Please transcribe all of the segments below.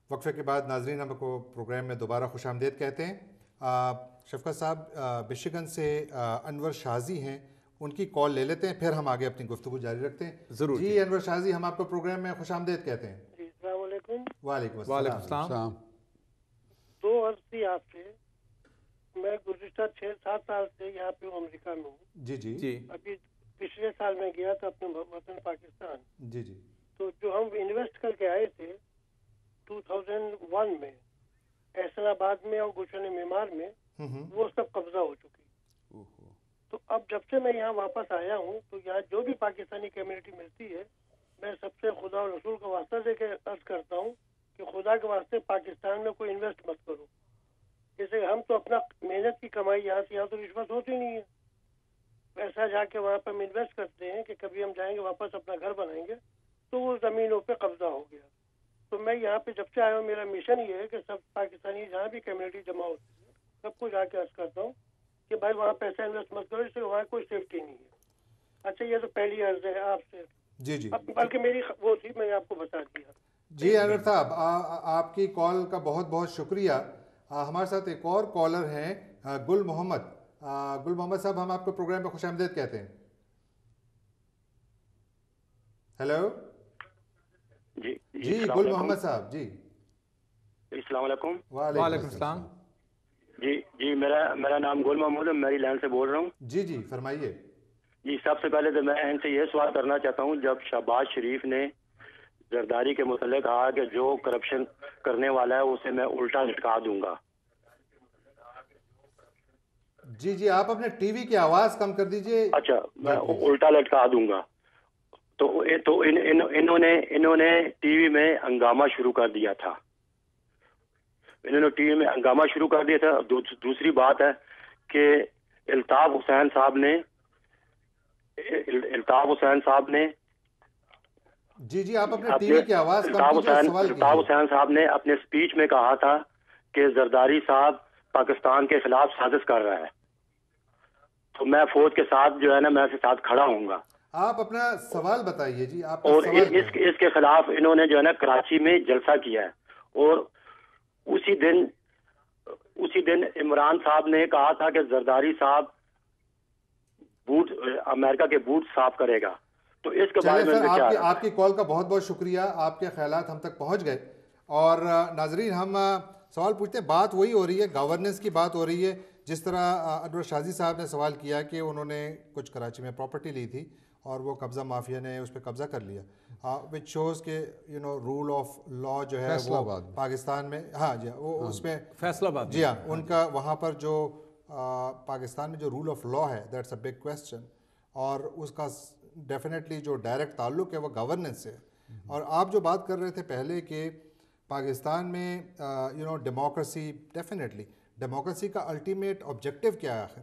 وقفے کے بعد ناظرین ہم کو پروگرام میں دوبارہ خوش آمدید کہتے ہیں. شفقت صاحب بشگن سے انور شازی ہیں, ان کی کال لے لیتے ہیں, پھر ہم آگے اپنی گفتگو جاری رکھتے ہیں. ضرور جی انور شازی, ہم آپ کو پروگرام میں خوش آمدید کہتے ہیں. جی السلام علیکم. وعلیکم وعلیکم السلام. السلام. دو عرض تھی آپ سے. میں گزشتہ 6-7 سال سے یہاں پہ امریکہ میں ہوں. جی جی جی ابھی پچھلے سال میں گیا تھا اپنے وطن پاکستان. جی جی تو جو ہم انویسٹ کر کے آئے تھے 2001 میں احسن آباد میں اور گلشن معمار میں, وہ سب قبضہ ہو چکی. تو اب جب سے میں یہاں واپس آیا ہوں تو یہاں جو بھی پاکستانی کمیونٹی ملتی ہے, میں سب سے خدا اور رسول کا واسطہ دے کے عرض کرتا ہوں کہ خدا کے واسطے پاکستان میں کوئی انویسٹ مت کرو. جیسے ہم تو اپنا محنت کی کمائی یہاں تو رشوت ہوتی نہیں ہے. پیسہ جا کے وہاں پہ ہم انویسٹ کرتے ہیں کہ کبھی ہم جائیں گے واپس اپنا گھر بنائیں گے, تو وہ زمینوں پہ قبضہ ہو گیا. تو میں یہاں پہ جب سے آیا ہوں, میرا مشن یہ ہے کہ سب پاکستانی جہاں بھی کمیونٹی جمع ہوتی ہے سب کو جا کے عرض کرتا ہوں کہ بھائی وہاں پیسہ انویسٹ مت کرو, اس سے وہاں کوئی سیفٹی نہیں ہے. اچھا یہ تو پہلی عرض ہے آپ سے. جی جی بلکہ میری وہ تھی, میں نے آپ کو بتا دیا. جی انور صاحب, آپ کی کال کا بہت بہت شکریہ. ہمارے ساتھ ایک اور کالر ہیں گل محمد. گل محمد صاحب, ہم آپ کو پروگرام میں خوش آمدید کہتے ہیں. ہیلو. جی جی گل محمد صاحب. جی السلام علیکم. وعلیکم السلام. جی میرا نام گل محمد ہے, میری لینڈ سے بول رہا ہوں. جی جی فرمائیے. جی سب سے پہلے تو میں ان سے یہ سوال کرنا چاہتا ہوں, جب شہباز شریف نے زرداری کے متعلق کہا کہ جو کرپشن کرنے والا ہے اسے میں الٹا لٹکا دوں گا. جی جی آپ اپنے ٹی وی کی آواز کم کر دیجئے. اچھا میں الٹا لٹکا دوں گا. تو انہوں نے ٹی وی میں ہنگامہ شروع کر دیا تھا. ٹی وی میں ہنگامہ شروع کر دیا تھا. دوسری بات ہے کہ الطاف حسین صاحب نے جی جی آپ اپنے ٹی وی کی آواز کم کیجئے اور سوال کیجئے. الطاف حسین صاحب نے اپنے سپیچ میں کہا تھا کہ زرداری صاحب پاکستان کے خلاف سازش کر رہا ہے, تو میں فوج کے ساتھ جو ہے نا میں اس کے ساتھ کھڑا ہوں گا. آپ اپنا سوال بتائیے. جی آپ اور اس کے خلاف انہوں نے جو ہے نا کراچی میں جلسہ کیا ہے, اور اسی دن عمران صاحب نے کہا تھا کہ زرداری صاحب امریکہ کے بوٹ صاف کرے گا. تو اس کے بارے میں آپ کی کال کا بہت بہت شکریہ. آپ کے خیالات ہم تک پہنچ گئے. اور ناظرین ہم سوال پوچھتے ہیں, بات وہی ہو رہی ہے, گورننس کی بات ہو رہی ہے. جس طرح انور شازی صاحب نے سوال کیا کہ انہوں نے کچھ کراچی میں پراپرٹی لی تھی اور وہ قبضہ مافیا نے اس پہ قبضہ کر لیا, وچ شوز کہ رول آف لا جو ہے وہ پاکستان میں, ہاں جی وہ اس میں فیصلہ آباد, جی ہاں ان کا وہاں پر جو پاکستان میں جو رول آف لا ہے دیٹس اے بگ کویسچن, اور اس کا ڈیفینیٹلی جو ڈائریکٹ تعلق ہے وہ گورننس سے ہے. اور آپ جو بات کر رہے تھے پہلے کہ پاکستان میں ڈیموکریسی, ڈیفینیٹلی ڈیموکریسی کا الٹیمیٹ آبجیکٹیو کیا ہے آخر؟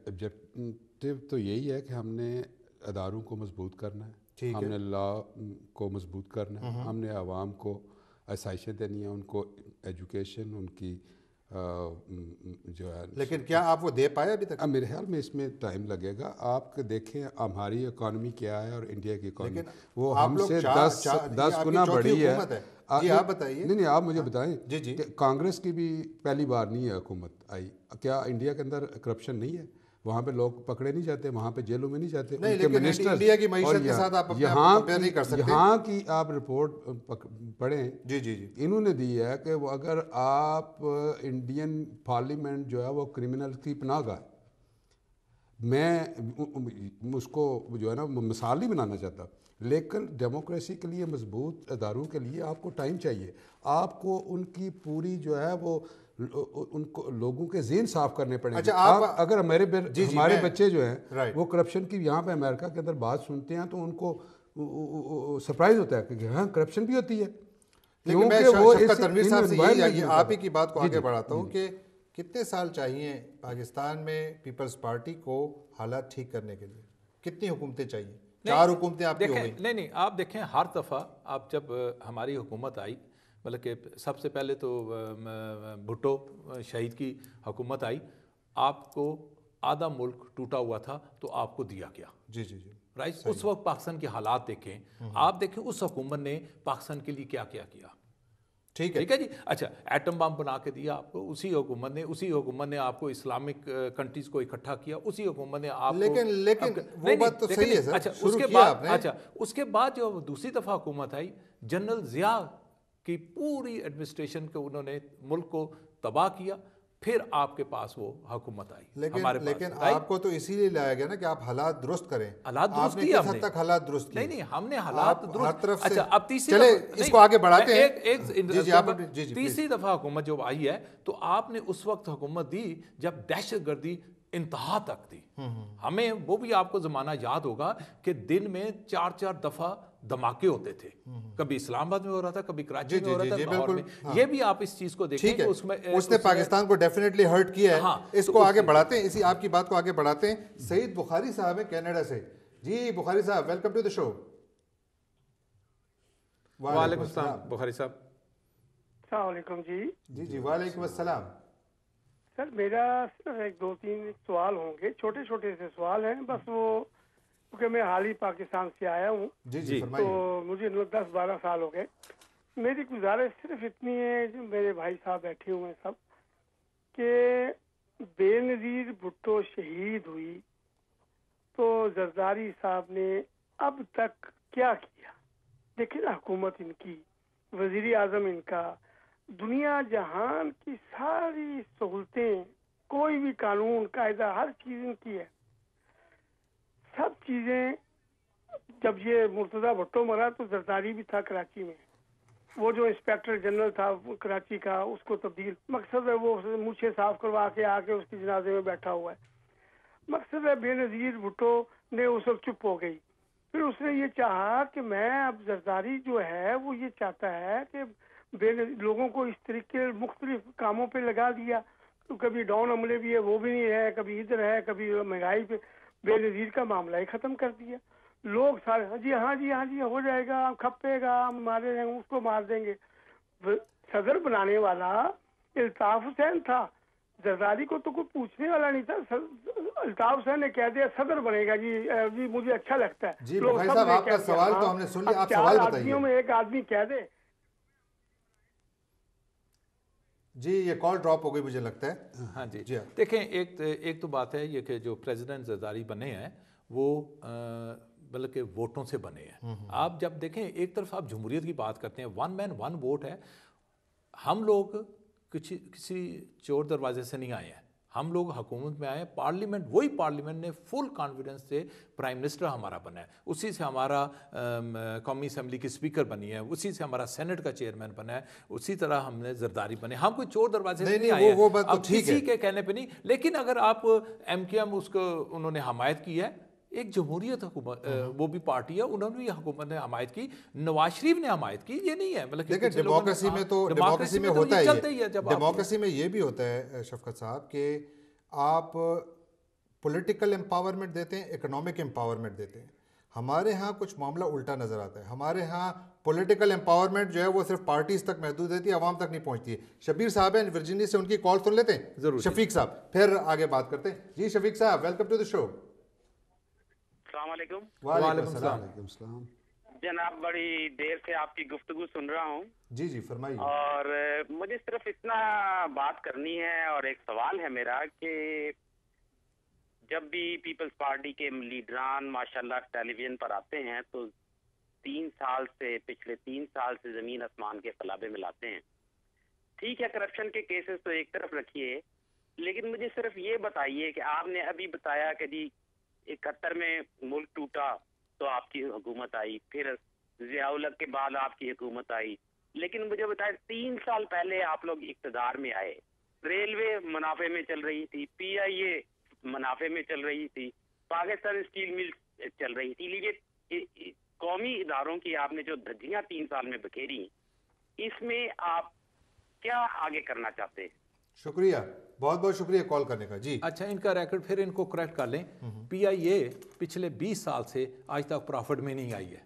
آبجیکٹیو تو یہی ہے کہ ہم نے اداروں کو مضبوط کرنا ہے, ہم نے لا کو مضبوط کرنا ہے, ہم نے عوام کو آسائشیں دینی ہیں, ان کو ایجوکیشن, ان کی جو ہے. لیکن کیا آپ وہ دے پائے ابھی تک؟ میرے خیال میں اس میں ٹائم لگے گا. آپ دیکھیں ہماری اکانومی کیا ہے اور انڈیا کی اکانومی, وہ ہم سے 10 گنا بڑی ہے. جی آپ بتائیے. نہیں آپ مجھے بتائیں جی جی کہ کانگریس کی بھی پہلی بار نہیں ہے حکومت آئی, کیا انڈیا کے اندر کرپشن نہیں ہے؟ وہاں پہ لوگ پکڑے نہیں جاتے, وہاں پہ جیلوں میں نہیں جاتے. لیکن انڈیا کی معیشت کے ساتھ آپ کمپیئر نہیں کر سکتے. یہاں کی آپ رپورٹ پڑھیں, جی جی جی انہوں نے دی ہے کہ وہ اگر آپ انڈین پارلیمنٹ جو ہے وہ کرمنل کی پناہ گاہ, میں اس کو جو ہے نا مثال نہیں بنانا چاہتا, لیکن ڈیموکریسی کے لیے مضبوط اداروں کے لیے آپ کو ٹائم چاہیے. آپ کو ان کی پوری جو ہے وہ ان کو لوگوں کے ذہن صاف کرنے پڑیں گے. اگر ہمارے بچے جو ہیں وہ کرپشن کی یہاں پہ امریکہ کے اندر بات سنتے ہیں تو ان کو سرپرائز ہوتا ہے کہ ہاں کرپشن بھی ہوتی ہے. لیکن میں شفقت تنویر صاحب سے یہی آپ ہی کی بات کو آگے بڑھاتا ہوں کہ کتنے سال چاہیے پاکستان میں پیپلز پارٹی کو حالات ٹھیک کرنے کے لیے؟ کتنی حکومتیں چاہیے؟ 4 حکومتیں آپ کی ہو گئی. نہیں آپ دیکھیں, ہر دفعہ آپ جب ہماری حکومت آئی, مطلب کہ سب سے پہلے تو بھٹو شہید کی حکومت آئی, آپ کو آدھا ملک ٹوٹا ہوا تھا تو آپ کو دیا گیا. جی جی جی राइट। उस वक्त पाकिस्तान के हालात देखें, आप देखें उस हुकूमत ने पाकिस्तान के लिए क्या क्या किया। ठीक है जी। अच्छा, एटम बम बना के दिया आपको उसी हुकूमत ने आपको इस्लामिक कंट्रीज को इकट्ठा किया, उसी हुकूमत ने आपको लेकिन वो बात तो सही है सर। अच्छा, उसके बाद जो दूसरी दफ़ा हुकूमत आई, जनरल ज़िया की पूरी एडमिनिस्ट्रेशन को उन्होंने मुल्क को तबाह किया, फिर आपके पास वो हुकूमत आई। लेकिन आपको तो इसीलिए लाया गया ना कि आप हालात दुरुस्त करें। हालात दुरुस्त किए हमने, तक हालात दुरुस्त किए। नहीं हमने हालात दुरुस्त हर तरफ से। अच्छा, अब चले इसको आगे बढ़ाते हैं। तीसरी दफा हुकूमत जब आई है तो आपने उस वक्त हुकूमत दी जब दहशतगर्दी इंतहा तक थी। हमें वो भी आपको जमाना याद होगा कि दिन में 4-4 दफा धमाके होते थे, कभी इस्लामाबाद में हो रहा था, कभी कराची में हो रहा था, लाहौर में। ये भी आप इस चीज को देखें, उसने पाकिस्तान को डेफिनेटली हर्ट किया है। इसको आगे बढ़ाते हैं, इसी आपकी बात को आगे बढ़ाते हैं। सईद बुखारी साहब है कनाडा से। जी बुखारी साहब, वेलकम टू द शो। वालेकुम अस्सलाम बुखारी साहब। अस्सलाम वालेकुम जी। जी वालेकुम अस्सलाम। सर मेरा सिर्फ 1-2-3 सवाल होंगे, छोटे छोटे से सवाल हैं बस। वो क्योंकि मैं हाल ही पाकिस्तान से आया हूँ, जी तो मुझे 10-12 साल हो गए। मेरी गुजारिश सिर्फ इतनी है, जो मेरे भाई साहब बैठे हुए हैं सब, कि बेनज़ीर भुट्टो शहीद हुई तो जरदारी साहब ने अब तक क्या किया? देखिए ना, हुकूमत इनकी, वजीर आजम इनका, दुनिया जहान की सारी सहूलतें, कोई भी कानून कायदा, हर चीज इनकी है। सब चीजें, जब ये मुर्तजा भुट्टो मरा तो जरदारी भी था कराची में, वो जो इंस्पेक्टर जनरल था कराची का, उसको तब्दील, मकसद है वो मुझे साफ करवा के आके उसकी जनाजे में बैठा हुआ है। मकसद है बेनज़ीर भुट्टो ने उस वक्त चुप हो गई। फिर उसने ये चाहा कि मैं अब जरदारी जो है वो ये चाहता है कि लोगों को इस तरीके मुख्तलिफ कामों पे लगा दिया, तो कभी डाउन अमले भी है, वो भी नहीं है, कभी इधर है, कभी महंगाई पे, बेनज़ीर का मामला ही खत्म कर दिया। लोग सारे हाँ जी हो जाएगा, खपेगा, हम मारे जाएंगे, उसको मार देंगे। सदर बनाने वाला अल्ताफ हुसैन था, जरदारी को तो कोई पूछने वाला नहीं था। अल्ताफ हुसैन ने कह दिया सदर बनेगा जी मुझे अच्छा लगता है। जी भाई साहब, आपका सवाल तो हमने सुन लिया, आप सवाल बताइए। आदमियों में एक आदमी कह दे। जी ये कॉल ड्रॉप हो गई मुझे लगता है। हाँ जी देखें, एक तो बात है ये कि जो प्रेसिडेंट जरदारी बने हैं वो बल्कि वोटों से बने हैं। आप जब देखें, एक तरफ आप जमहूरियत की बात करते हैं, 1 मैन 1 वोट है। हम लोग किसी चोर दरवाजे से नहीं आए हैं, हम लोग हुकूमत में आए हैं। पार्लियामेंट, वही पार्लियामेंट ने फुल कॉन्फिडेंस से प्राइम मिनिस्टर हमारा बना है, उसी से हमारा कौमी असम्बली की स्पीकर बनी है, उसी से हमारा सेनेट का चेयरमैन बना है, उसी तरह हमने जरदारी बने। हम कोई चोर दरवाजे से नहीं आए हैं, अब किसी के कहने पे नहीं। लेकिन अगर आप MKM उसको उन्होंने हमायत की है, एक जमहूरियत हुकूमत, वो भी पार्टी है, उन्होंने भी हुकूमत ने हमायत की, नवाज शरीफ ने हमायत की, ये नहीं है। मतलब देखिए डेमोक्रेसी में तो डेमोक्रेसी में होता है, डेमोक्रेसी में ये भी होता है शफकत साहब कि आप पॉलिटिकल एम्पावरमेंट देते हैं, इकोनॉमिक एम्पावरमेंट देते हैं। हमारे यहाँ कुछ मामला उल्टा नजर आता है। हमारे यहाँ पॉलिटिकल एम्पावरमेंट जो है वो सिर्फ पार्टीज तक महदूद रहती है, अवाम तक नहीं पहुँचती है। शबीर साहब हैं वर्जीनिया से, उनकी कॉल सुन लेते हैं जरूर। शफीक साहब, फिर आगे बात करते हैं। जी शफीक साहब, वेलकम टू द शो। वालेकुम सलाम जनाब, बड़ी देर से आपकी गुफ्तगू सुन रहा हूँ। जी फरमाइए। और मुझे सिर्फ इतना बात करनी है, और एक सवाल है मेरा कि जब भी पीपल्स पार्टी के लीडरान माशाल्लाह टेलीविजन पर आते हैं तो पिछले 3 साल से जमीन आसमान के खिलाफे मिलाते हैं। ठीक है, करप्शन के केसेस तो एक तरफ रखिए, लेकिन मुझे सिर्फ ये बताइए कि आपने अभी बताया कि जी 71 में मुल्क टूटा तो आपकी हुकूमत आई, फिर ज़िया-उल-हक के बाद आपकी हुकूमत आई, लेकिन मुझे बताएं 3 साल पहले आप लोग इक़्तिदार में आए, रेलवे मुनाफे में चल रही थी, PIA मुनाफे में चल रही थी, पाकिस्तान स्टील मिल चल रही थी। लीजिए, कौमी इदारों की आपने जो धज्जियां 3 साल में बखेरी, इसमें आप क्या आगे करना चाहते हैं? शुक्रिया, बहुत बहुत शुक्रिया कॉल करने का। जी अच्छा, इनका रिकॉर्ड फिर इनको करेक्ट कर लें। PIA पिछले 20 साल से आज तक प्रॉफिट में नहीं आई है।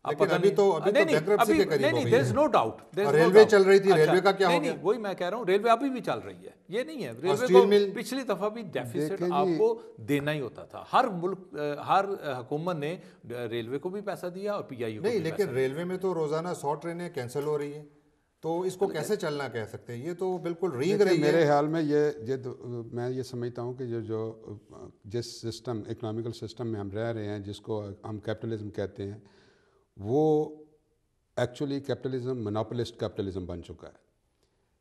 लेकिन अभी तो bankruptcy के करीब हो गई there is no doubt. Railway चल रही थी, रेलवे का क्या हो गया? वही मैं कह रहा हूँ, रेलवे अभी भी चल रही है, ये नहीं है। रेलवे को पिछली दफा भी डेफिसिट आपको देना ही होता था। हर मुल्क, हर हुकूमत ने रेलवे को भी पैसा दिया और पीआईयू को नहीं, लेकिन रेलवे में तो रोजाना 100 ट्रेनें कैंसिल हो रही है, तो इसको कैसे चलना कह सकते हैं? ये तो बिल्कुल रींग रही है। मेरे ख्याल में ये मैं ये समझता हूँ कि जो जिस सिस्टम, इकोनॉमिकल सिस्टम में हम रह रहे हैं, जिसको हम कैपिटलिज्म कहते हैं, वो एक्चुअली कैपिटलिज्म मोनोपोलिस्ट कैपिटलिज्म बन चुका है।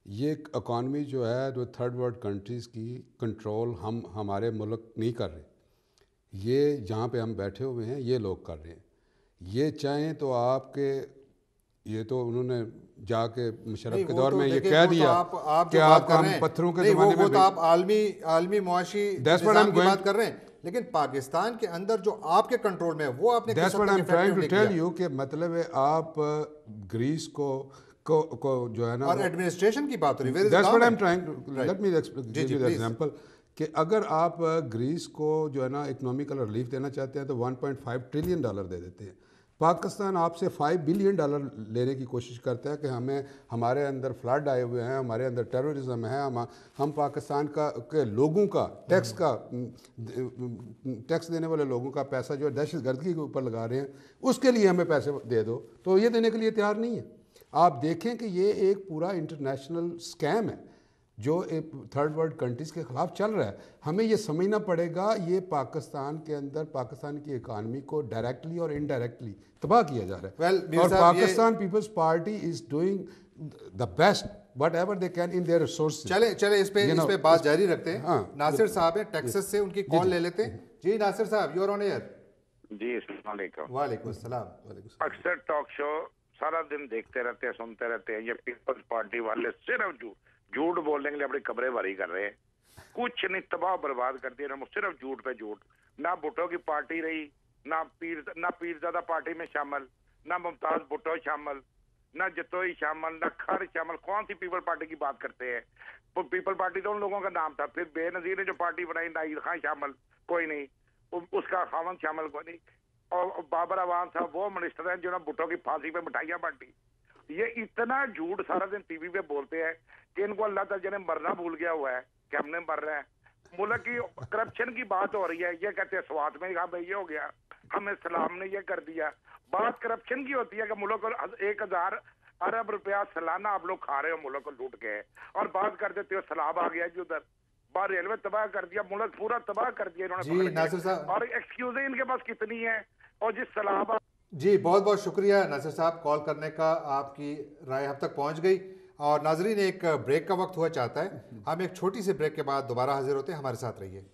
ये इकॉनमी जो है जो थर्ड वर्ल्ड कंट्रीज़ की कंट्रोल हमारे मुल्क नहीं कर रहे, ये जहाँ पे हम बैठे हुए हैं ये लोग कर रहे हैं। ये चाहें तो आपके, ये तो उन्होंने जाके मुशर्रफ के दौर में ये कह दिया कि आप हम पत्थरों के ज़माने में, तो आप आलमी मुआशी निज़ाम की बात कर रहे हैं, लेकिन पाकिस्तान के अंदर जो आपके कंट्रोल में है वो आपने That's what I'm trying to tell you कि मतलब है आप ग्रीस को जो है ना, और एडमिनिस्ट्रेशन की बात हो रही है। That's what I'm trying to let me give you the example कि अगर आप ग्रीस को जो है ना इकोनॉमिकल रिलीफ देना चाहते हैं तो $1.5 ट्रिलियन दे देते हैं। पाकिस्तान आपसे $5 बिलियन लेने की कोशिश करता है कि हमारे अंदर फ्लड आए हुए हैं, हमारे अंदर टेररिज्म है, हम पाकिस्तान के लोगों का टैक्स देने वाले लोगों का पैसा जो है दहशतगर्दी के ऊपर लगा रहे हैं, उसके लिए हमें पैसे दे दो, तो ये देने के लिए तैयार नहीं है। आप देखें कि ये एक पूरा इंटरनेशनल स्कैम है जो थर्ड वर्ल्ड कंट्रीज़ के ख़िलाफ़ चल रहा है। हमें ये समझना पड़ेगा, ये पाकिस्तान के अंदर पाकिस्तान की इकानमी को डायरेक्टली और इनडायरेक्टली तबाह किया जा रहा है। और Pakistan Peoples Party is doing the best whatever they can in their resources. चले इस पे बात जारी रखते हैं। हाँ, नासिर साहब है टेक्सास से, उनकी कॉल ले लेते हैं। जी नासिर साहब, यू आर ऑन एयर। जी अस्सलाम वालेकुम। वालेकुम अस्सलाम। अक्सर टॉक शो सारा दिन देखते रहते हैं, सुनते रहते हैं, ये पीपल्स पार्टी वाले सिर्फ झूठ बोलने के लिए अपनी कब्रें भरी कर रहे हैं। कुछ नहीं, तबाह बर्बाद कर दिया ना, सिर्फ झूठ पे झूठ। ना भुट्टो की पार्टी रही, ना पीरजादा पार्टी में शामिल, ना मुमताज भुट्टो शामिल, ना जतोई शामिल, ना खर शामिल। कौन सी पीपल पार्टी की बात करते हैं? वो पीपल पार्टी तो उन लोगों का नाम था। फिर बेनजीर ने जो पार्टी बनाई, नाहिद खान शामिल कोई नहीं, उसका खावन शामिल कोई नहीं, और बाबर अवान साहब वो मिनिस्टर हैं जिन्होंने भुट्टो की फांसी पे मिठाइयाँ बांटी। ये इतना झूठ सारा दिन टीवी पे बोलते हैं कि इनको अल्लाह ताला ने मरना भूल गया हुआ है कि हमने मर रहे हैं। मुल्क की करप्शन की बात हो रही है, ये कहते हैं स्वात में हाँ भाई ये हो गया, हमें सलाम ने ये कर दिया। बात करप्शन की होती है कि मुल्क को 1000 अरब रुपया सालाना आप लोग खा रहे हो मुल्क को लूट के, और बात कर देते हो सलाब आ गया जी उधर, बाहर रेलवे तबाह कर दिया, मुल्क पूरा तबाह कर दिया इन्होंने। और एक्सक्यूज इनके पास कितनी है, और जिस सलाब। जी बहुत बहुत शुक्रिया नासिर साहब कॉल करने का, आपकी राय हम तक पहुंच गई। और नाजरीन, एक ब्रेक का वक्त हुआ चाहता है, हम एक छोटी सी ब्रेक के बाद दोबारा हाजिर होते हैं, हमारे साथ रहिए।